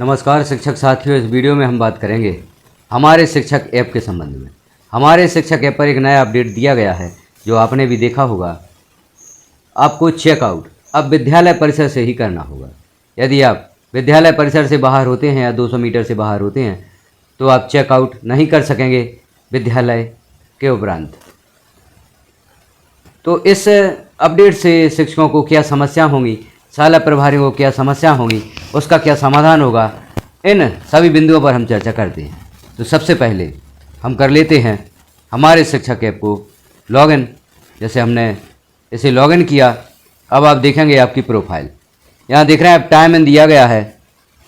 नमस्कार शिक्षक साथियों, इस वीडियो में हम बात करेंगे हमारे शिक्षक ऐप के संबंध में। हमारे शिक्षक ऐप पर एक नया अपडेट दिया गया है जो आपने भी देखा होगा। आपको चेकआउट अब विद्यालय परिसर से ही करना होगा। यदि आप विद्यालय परिसर से बाहर होते हैं या 200 मीटर से बाहर होते हैं तो आप चेकआउट नहीं कर सकेंगे विद्यालय के उपरांत। तो इस अपडेट से शिक्षकों को क्या समस्या होंगी, शाला प्रभारियों को क्या समस्या होंगी, उसका क्या समाधान होगा, इन सभी बिंदुओं पर हम चर्चा करते हैं। तो सबसे पहले हम कर लेते हैं हमारे शिक्षक ऐप को लॉगिन। जैसे हमने इसे लॉगिन किया, अब आप देखेंगे आपकी प्रोफाइल। यहाँ देख रहे हैं आप टाइम इन दिया गया है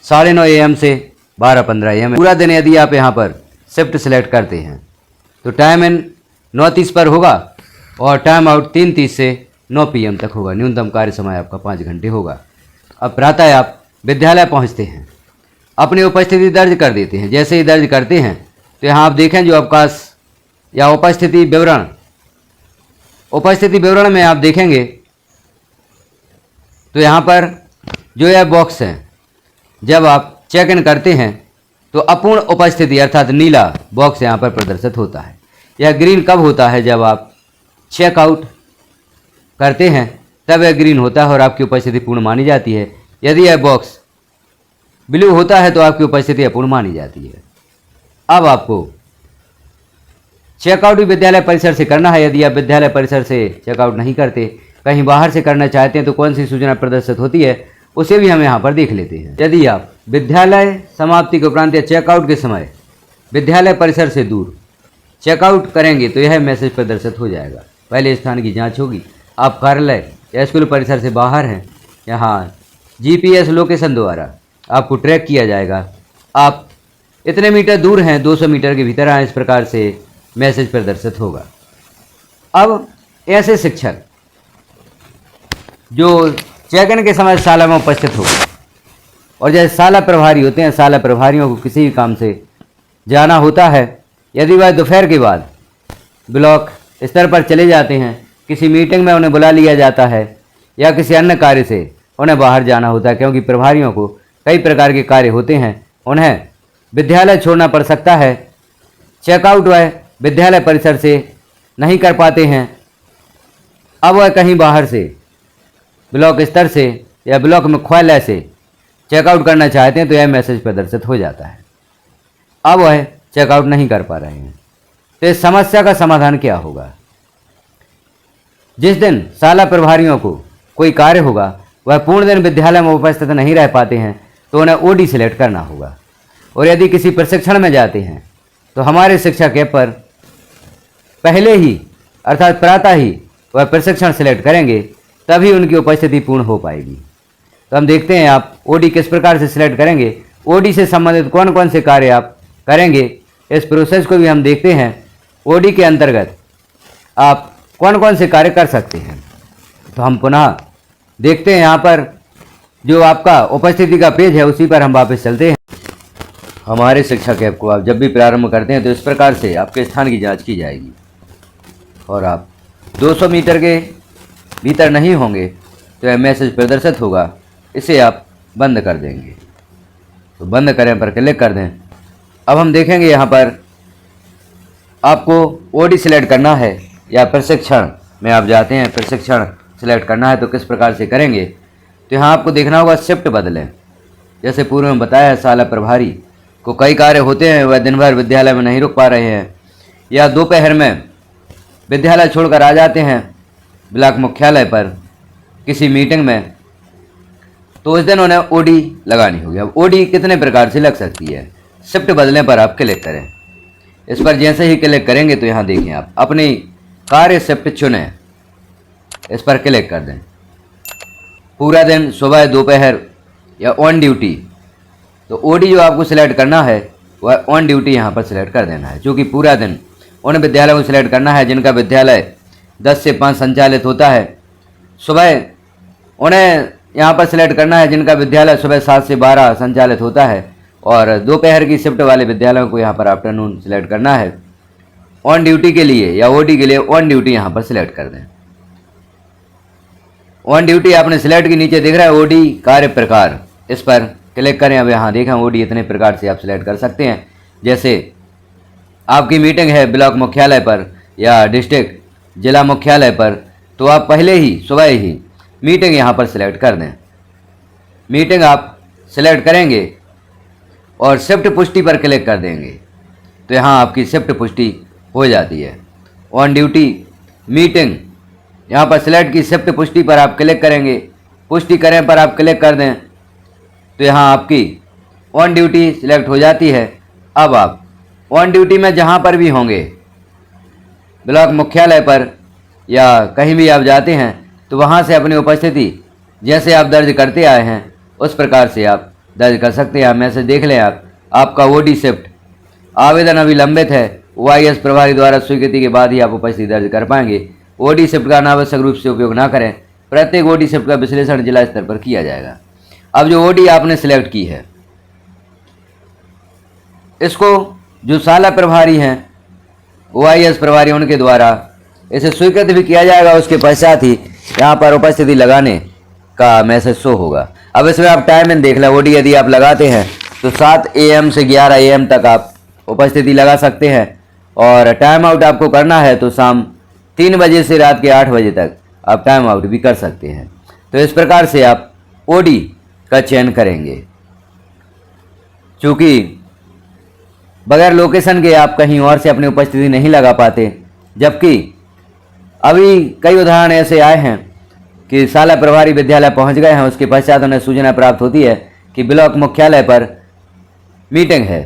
9:30 AM से 12:15 AM। पूरा दिन यदि आप यहाँ पर शिफ्ट सेलेक्ट करते हैं तो टाइम इन 9:30 पर होगा और टाइम आउट 3:30 से 9 PM तक होगा। न्यूनतम कार्य समय आपका 5 घंटे होगा। अब प्रातः आप विद्यालय पहुंचते हैं, अपनी उपस्थिति दर्ज कर देते हैं। जैसे ही दर्ज करते हैं तो यहाँ आप देखें जो अवकाश या उपस्थिति विवरण में आप देखेंगे तो यहाँ पर जो यह बॉक्स है, जब आप चेक इन करते हैं तो अपूर्ण उपस्थिति अर्थात नीला बॉक्स यहाँ पर प्रदर्शित होता है। यह ग्रीन कब होता है? जब आप चेकआउट करते हैं तब यह ग्रीन होता है और आपकी उपस्थिति पूर्ण मानी जाती है। यदि यह बॉक्स ब्लू होता है तो आपकी उपस्थिति अपूर्ण मानी जाती है। अब आपको चेकआउट भी विद्यालय परिसर से करना है। यदि आप विद्यालय परिसर से चेकआउट नहीं करते, कहीं बाहर से करना चाहते हैं तो कौन सी सूचना प्रदर्शित होती है उसे भी हम यहाँ पर देख लेते हैं। यदि आप विद्यालय समाप्ति के उपरांत या चेकआउट के समय विद्यालय परिसर से दूर चेकआउट करेंगे तो यह मैसेज प्रदर्शित हो जाएगा। पहले स्थान की जांच होगी। आप कार्यालय या स्कूल परिसर से बाहर हैं, यहाँ GPS लोकेशन द्वारा आपको ट्रैक किया जाएगा। आप इतने मीटर दूर हैं, 200 मीटर के भीतर आए, इस प्रकार से मैसेज प्रदर्शित होगा। अब ऐसे शिक्षक जो चेक इन के समय शाला में उपस्थित हो और जैसे शाला प्रभारी होते हैं, शाला प्रभारियों को किसी भी काम से जाना होता है, यदि वह दोपहर के बाद ब्लॉक स्तर पर चले जाते हैं, किसी मीटिंग में उन्हें बुला लिया जाता है या किसी अन्य कार्य से उन्हें बाहर जाना होता है, क्योंकि प्रभारियों को कई प्रकार के कार्य होते हैं, उन्हें विद्यालय छोड़ना पड़ सकता है। चेकआउट वह विद्यालय परिसर से नहीं कर पाते हैं। अब वह कहीं बाहर से ब्लॉक स्तर से या ब्लॉक मुख्यालय से चेकआउट करना चाहते हैं तो यह मैसेज प्रदर्शित हो जाता है। अब वह चेकआउट नहीं कर पा रहे हैं। तो इस समस्या का समाधान क्या होगा? जिस दिन शाला प्रभारियों को कोई कार्य होगा, वह पूर्ण दिन विद्यालय में उपस्थित नहीं रह पाते हैं तो उन्हें OD सिलेक्ट करना होगा। और यदि किसी प्रशिक्षण में जाते हैं तो हमारे शिक्षक ऐप पर पहले ही अर्थात प्रातः ही वह प्रशिक्षण सिलेक्ट करेंगे, तभी उनकी उपस्थिति पूर्ण हो पाएगी। तो हम देखते हैं आप OD किस प्रकार से सिलेक्ट करेंगे, OD से संबंधित कौन कौन से कार्य आप करेंगे, इस प्रोसेस को भी हम देखते हैं। OD के अंतर्गत आप कौन कौन से कार्य कर सकते हैं। तो हम पुनः देखते हैं यहाँ पर जो आपका उपस्थिति का पेज है उसी पर हम वापस चलते हैं। हमारे शिक्षक ऐप को आप जब भी प्रारंभ करते हैं तो इस प्रकार से आपके स्थान की जांच की जाएगी और आप 200 मीटर के भीतर नहीं होंगे तो यह मैसेज प्रदर्शित होगा। इसे आप बंद कर देंगे। तो बंद करें पर क्लिक कर दें। अब हम देखेंगे यहाँ पर आपको OD सिलेक्ट करना है या प्रशिक्षण में आप जाते हैं, प्रशिक्षण सिलेक्ट करना है तो किस प्रकार से करेंगे। तो यहाँ आपको देखना होगा शिफ्ट बदलें। जैसे पूर्व में बताया है, शाला प्रभारी को कई कार्य होते हैं, वह दिन भर विद्यालय में नहीं रुक पा रहे हैं या दोपहर में विद्यालय छोड़कर आ जाते हैं ब्लॉक मुख्यालय पर किसी मीटिंग में, तो उस दिन उन्हें OD लगानी होगी। अब OD कितने प्रकार से लग सकती है। शिफ्ट बदलने पर आप क्लिक करें। इस पर जैसे ही क्लिक करेंगे तो यहाँ देखें आप अपनी कार्य शिफ्ट चुनें, इस पर क्लिक कर दें। पूरा दिन, सुबह, दोपहर या ऑन ड्यूटी। तो OD जो आपको सिलेक्ट करना है वह ऑन ड्यूटी यहाँ पर सिलेक्ट कर देना है, क्योंकि पूरा दिन उन विद्यालयों को सिलेक्ट करना है जिनका विद्यालय 10 से 5 संचालित होता है। सुबह उन्हें यहाँ पर सिलेक्ट करना है जिनका विद्यालय सुबह 7 से 12 संचालित होता है और दोपहर की शिफ्ट वाले विद्यालयों को यहाँ पर आफ्टरनून सिलेक्ट करना है। ऑन ड्यूटी के लिए या OD के लिए ऑन ड्यूटी यहाँ पर सिलेक्ट कर दें। ऑन ड्यूटी आपने सिलेक्ट की, नीचे दिख रहा है OD कार्य प्रकार, इस पर क्लिक करें। अब यहाँ देखें ओडी इतने प्रकार से आप सिलेक्ट कर सकते हैं। जैसे आपकी मीटिंग है ब्लॉक मुख्यालय पर या डिस्ट्रिक्ट जिला मुख्यालय पर, तो आप पहले ही सुबह ही मीटिंग यहाँ पर सिलेक्ट कर दें। मीटिंग आप सिलेक्ट करेंगे और शिफ्ट पुष्टि पर क्लिक कर देंगे तो यहाँ आपकी शिफ्ट पुष्टि हो जाती है। ऑन ड्यूटी मीटिंग यहाँ पर सिलेक्ट की शिफ्ट पुष्टि पर आप क्लिक करेंगे, पुष्टि करें पर आप क्लिक कर दें तो यहाँ आपकी ऑन ड्यूटी सिलेक्ट हो जाती है। अब आप ऑन ड्यूटी में जहाँ पर भी होंगे, ब्लॉक मुख्यालय पर या कहीं भी आप जाते हैं, तो वहाँ से अपनी उपस्थिति जैसे आप दर्ज करते आए हैं उस प्रकार से आप दर्ज कर सकते हैं। मैसेज देख लें आप, आपका ओडी शिफ्ट आवेदन अभी लंबित है, OIS प्रभारी द्वारा स्वीकृति के बाद ही आप उपस्थिति दर्ज कर पाएंगे। ओडी शिफ्ट का अनावश्यक रूप से उपयोग ना करें। प्रत्येक ओडी शिफ्ट का विश्लेषण जिला स्तर पर किया जाएगा। अब जो ओडी आपने सिलेक्ट की है, इसको जो शाला प्रभारी हैं OIS प्रभारी उनके द्वारा इसे स्वीकृत भी किया जाएगा। उसके पश्चात ही यहाँ पर उपस्थिति लगाने का मैसेज शो होगा। अब इसमें आप टाइमिंग देख लें। ओडी यदि आप लगाते हैं तो 7 AM से 11 AM तक आप उपस्थिति लगा सकते हैं और टाइम आउट आपको करना है तो शाम 3 बजे से रात के 8 बजे तक आप टाइम आउट भी कर सकते हैं। तो इस प्रकार से आप ओडी का चयन करेंगे। चूँकि बगैर लोकेशन के आप कहीं और से अपनी उपस्थिति नहीं लगा पाते, जबकि अभी कई उदाहरण ऐसे आए हैं कि शाला प्रभारी विद्यालय पहुंच गए हैं, उसके पश्चात उन्हें सूचना प्राप्त होती है कि ब्लॉक मुख्यालय पर मीटिंग है,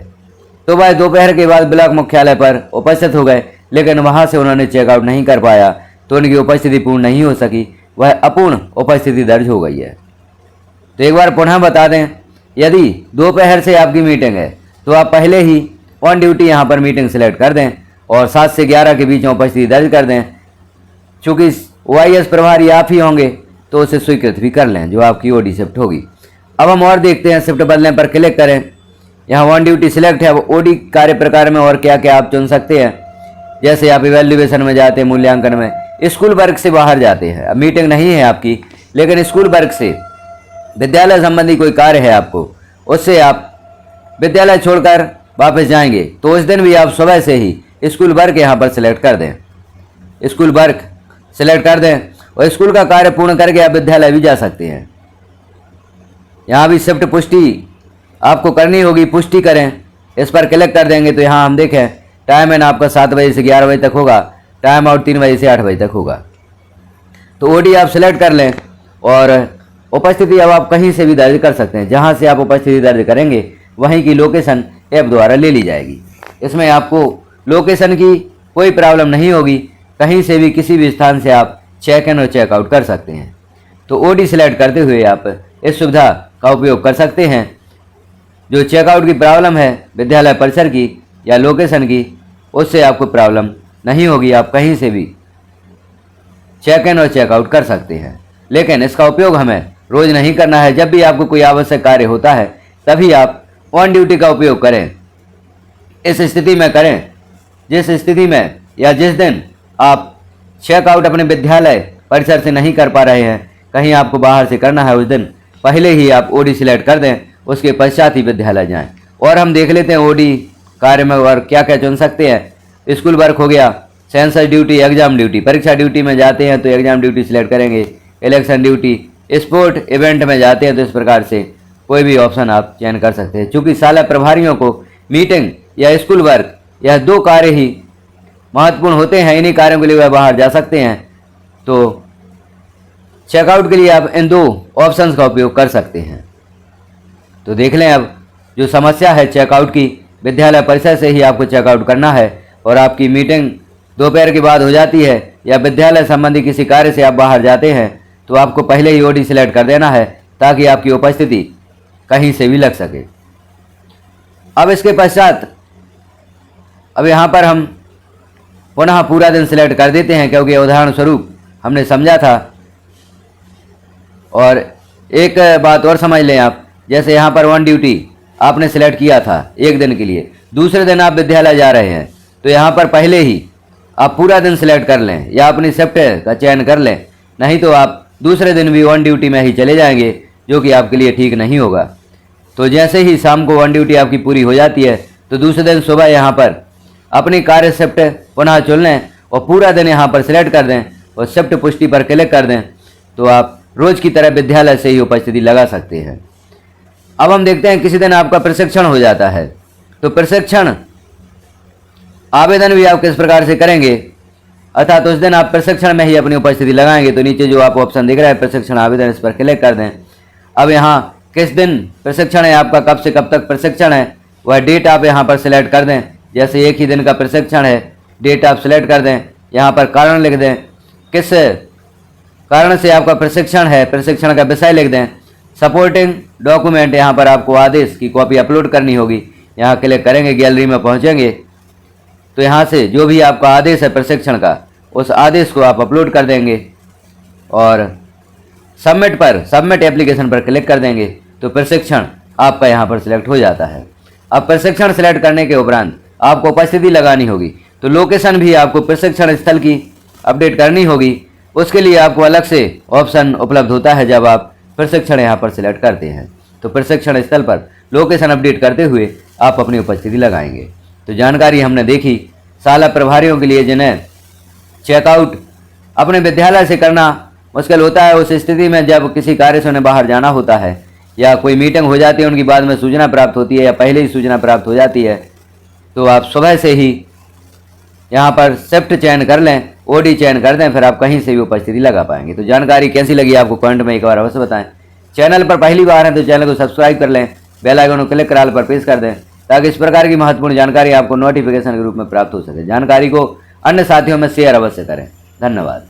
तो वह दोपहर के बाद ब्लॉक मुख्यालय पर उपस्थित हो गए, लेकिन वहां से उन्होंने चेकआउट नहीं कर पाया तो उनकी उपस्थिति पूर्ण नहीं हो सकी, वह अपूर्ण उपस्थिति दर्ज हो गई है। तो एक बार पुनः बता दें, यदि दोपहर से आपकी मीटिंग है तो आप पहले ही ऑन ड्यूटी यहाँ पर मीटिंग सिलेक्ट कर दें और 7 से 11 के बीच में उपस्थिति दर्ज कर दें। चूँकि OIS प्रभारी आप ही होंगे तो उसे स्वीकृत भी कर लें जो आपकी ओडी शिफ्ट होगी। अब हम और देखते हैं, शिफ्ट बदलने पर क्लिक करें। यहाँ ऑन ड्यूटी सिलेक्ट है। अब ओडी कार्य प्रकार में और क्या क्या आप चुन सकते हैं। जैसे आप इवैल्यूएशन में जाते हैं, मूल्यांकन में, स्कूल वर्क से बाहर जाते हैं, अब मीटिंग नहीं है आपकी, लेकिन स्कूल वर्क से विद्यालय संबंधी कोई कार्य है आपको, उससे आप विद्यालय छोड़कर वापस जाएंगे तो उस दिन भी आप सुबह से ही स्कूल वर्क यहाँ पर सिलेक्ट कर दें। स्कूल वर्क सिलेक्ट कर दें और स्कूल का कार्य पूर्ण करके आप विद्यालय भी जा सकते हैं। यहाँ भी शिफ्ट पुष्टि आपको करनी होगी, पुष्टि करें, इस पर क्लिक कर देंगे तो यहाँ हम देखें टाइम इन आपका 7 बजे से 11 बजे तक होगा, टाइम आउट 3 बजे से 8 बजे तक होगा। तो ओडी आप सिलेक्ट कर लें और उपस्थिति अब आप कहीं से भी दर्ज कर सकते हैं। जहाँ से आप उपस्थिति दर्ज करेंगे वहीं की लोकेशन ऐप द्वारा ले ली जाएगी। इसमें आपको लोकेशन की कोई प्रॉब्लम नहीं होगी, कहीं से भी किसी भी स्थान से आप चेक इन और चेकआउट कर सकते हैं। तो ओडी सिलेक्ट करते हुए आप इस सुविधा का उपयोग कर सकते हैं। जो चेकआउट की प्रॉब्लम है विद्यालय परिसर की या लोकेशन की, उससे आपको प्रॉब्लम नहीं होगी, आप कहीं से भी चेक इन और चेकआउट कर सकते हैं। लेकिन इसका उपयोग हमें रोज़ नहीं करना है। जब भी आपको कोई आवश्यक कार्य होता है तभी आप ऑन ड्यूटी का उपयोग करें। इस स्थिति में करें जिस स्थिति में या जिस दिन आप चेकआउट अपने विद्यालय परिसर से नहीं कर पा रहे हैं, कहीं आपको बाहर से करना है, उस दिन पहले ही आप ओडी सिलेक्ट कर दें, उसके पश्चात ही विद्यालय जाएं। और हम देख लेते हैं ओडी कार्य में और क्या क्या चुन सकते हैं। स्कूल वर्क हो गया, सेंसस ड्यूटी, एग्जाम ड्यूटी, परीक्षा ड्यूटी में जाते हैं तो एग्जाम ड्यूटी सिलेक्ट करेंगे, इलेक्शन ड्यूटी, स्पोर्ट इवेंट में जाते हैं तो इस प्रकार से कोई भी ऑप्शन आप चयन कर सकते हैं। चूँकि शाला प्रभारियों को मीटिंग या स्कूल वर्क यह 2 कार्य ही महत्वपूर्ण होते हैं, इन्हीं कार्यों के लिए वह बाहर जा सकते हैं। तो चेकआउट के लिए आप इन 2 ऑप्शंस का उपयोग कर सकते हैं। तो देख लें, अब जो समस्या है चेकआउट की, विद्यालय परिसर से ही आपको चेकआउट करना है और आपकी मीटिंग दोपहर के बाद हो जाती है या विद्यालय संबंधी किसी कार्य से आप बाहर जाते हैं तो आपको पहले ही ओडी सिलेक्ट कर देना है ताकि आपकी उपस्थिति कहीं से भी लग सके। अब इसके पश्चात अब यहाँ पर हम पुनः पूरा दिन सिलेक्ट कर देते हैं, क्योंकि उदाहरण स्वरूप हमने समझा था। और एक बात और समझ लें आप, जैसे यहाँ पर ऑन ड्यूटी आपने सिलेक्ट किया था एक दिन के लिए, दूसरे दिन आप विद्यालय जा रहे हैं तो यहाँ पर पहले ही आप पूरा दिन सिलेक्ट कर लें या अपनी शिफ्ट का चयन कर लें, नहीं तो आप दूसरे दिन भी ऑन ड्यूटी में ही चले जाएंगे जो कि आपके लिए ठीक नहीं होगा। तो जैसे ही शाम को वन ड्यूटी आपकी पूरी हो जाती है तो दूसरे दिन सुबह यहाँ पर अपनी कार्य शिफ्ट पुनः चुन लें और पूरा दिन यहाँ पर सिलेक्ट कर दें और शिफ्ट पुष्टि पर क्लिक कर दें, तो आप रोज की तरह विद्यालय से ही उपस्थिति लगा सकते हैं। अब हम देखते हैं किसी दिन आपका प्रशिक्षण हो जाता है, तो प्रशिक्षण आवेदन भी आप किस प्रकार से करेंगे, अर्थात उस दिन आप प्रशिक्षण में ही अपनी उपस्थिति लगाएंगे। तो नीचे जो आपको ऑप्शन दिख रहा है प्रशिक्षण आवेदन, इस पर क्लिक कर दें। अब यहाँ किस दिन प्रशिक्षण है आपका, कब से कब तक प्रशिक्षण है, वह डेट आप यहाँ पर सिलेक्ट कर दें। जैसे एक ही दिन का प्रशिक्षण है, डेट आप सिलेक्ट कर दें, यहाँ पर कारण लिख दें, किस कारण से आपका प्रशिक्षण है, प्रशिक्षण का विषय लिख दें। सपोर्टिंग डॉक्यूमेंट, यहाँ पर आपको आदेश की कॉपी अपलोड करनी होगी। यहाँ क्लिक करेंगे, गैलरी में पहुँचेंगे तो यहाँ से जो भी आपका आदेश है प्रशिक्षण का, उस आदेश को आप अपलोड कर देंगे और सबमिट एप्लीकेशन पर क्लिक कर देंगे तो प्रशिक्षण आपका यहाँ पर सिलेक्ट हो जाता है। अब प्रशिक्षण सिलेक्ट करने के उपरांत आपको उपस्थिति लगानी होगी, तो लोकेशन भी आपको प्रशिक्षण स्थल की अपडेट करनी होगी। उसके लिए आपको अलग से ऑप्शन उपलब्ध होता है जब आप प्रशिक्षण यहाँ पर सिलेक्ट करते हैं, तो प्रशिक्षण स्थल पर लोकेशन अपडेट करते हुए आप अपनी उपस्थिति लगाएंगे। तो जानकारी हमने देखी शाला प्रभारियों के लिए जिन्हें चेकआउट अपने विद्यालय से करना मुश्किल होता है, उस स्थिति में जब किसी कार्य से उन्हें बाहर जाना होता है या कोई मीटिंग हो जाती है, उनकी बाद में सूचना प्राप्त होती है या पहले ही सूचना प्राप्त हो जाती है, तो आप सुबह से ही यहाँ पर शिफ्ट चयन कर लें, ओडी चयन कर दें, फिर आप कहीं से भी उपस्थिति लगा पाएंगे। तो जानकारी कैसी लगी आपको कमेंट में एक बार अवश्य बताएं। चैनल पर पहली बार है तो चैनल को सब्सक्राइब कर लें, बेल आइकन को क्लिक कर ऑल पर प्रेस कर दें ताकि इस प्रकार की महत्वपूर्ण जानकारी आपको नोटिफिकेशन के रूप में प्राप्त हो सके। जानकारी को अन्य साथियों में शेयर अवश्य करें। धन्यवाद।